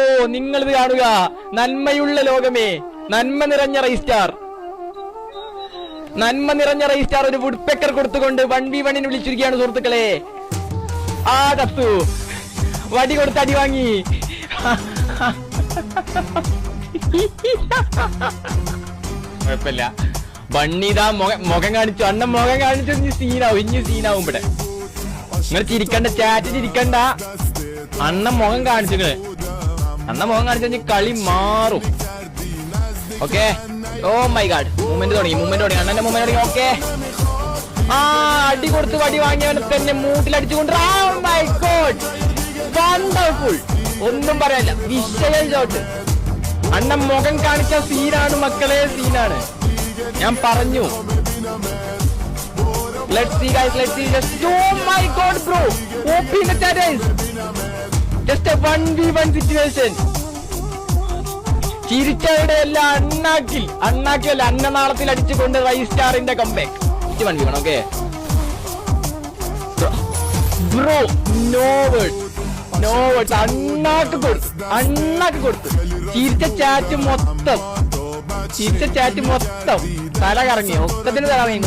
ഓ നിങ്ങളിത് കാണുക, നന്മയുള്ള ലോകമേ, നന്മ നിറഞ്ഞ റൈസ്റ്റാർ, നന്മ നിറഞ്ഞ റൈസ്റ്റാർ ഒരു വുഡ് പെക്കർ കൊടുത്തുകൊണ്ട് 1v1 വിളിച്ചിരിക്കുകയാണ് സുഹൃത്തുക്കളെ. ആ കത്തു വടി കൊടുത്ത് അടി വാങ്ങി. കുഴപ്പമില്ല, ബണ്ണിതാ മുഖം കാണിച്ചു, അണ്ണൻ മുഖം കാണിച്ചു. ഇനി സീനാവും ഇവിടെ. നിങ്ങൾ ചിരിക്കണ്ട, ചാറ്റ് ചിരിക്കണ്ട. അണ്ണൻ മുഖം കാണിച്ചു, അണ്ണൻ മുഖം കാണിച്ചു കളി മാറും. Okay, oh my god, movement തുടങ്ങി, അണ്ണന്റെ മൂവ്മെന്റ് തുടങ്ങി. ഓക്കെ, ആ അടി കൊടുത്ത് വടി വാങ്ങിയവനെ തന്നെ മൂട്ടിലടിച്ചുകൊണ്ട്. ഓ മൈ ഗോഡ്, വണ്ടർഫുൾ, ഒന്നും പറയാനില്ല, വിഷയം ഷോട്ട്. അണ്ണൻ മുഖം കാണിച്ച സീനാണ് മക്കളെ, സീനാണ്. ഞാൻ പറഞ്ഞു. Let's see guys, let's see. Just oh my god bro, OP in the terrace. Just a 1v1 situation. ചിരിച്ചവരുടെ എല്ലാം അണ്ണാക്കിയല്ല അന്നനാളത്തിൽ അടിച്ചുകൊണ്ട് റൈസ്റ്റാറിന്റെ comeback. 1v1. Okay bro, no words. അണ്ണാക്ക് കൊടുത്തു. ചിരിച്ച ചാറ്റ് മൊത്തം തല കറങ്ങി, ഒക്കത്തിന് തല കറങ്ങി.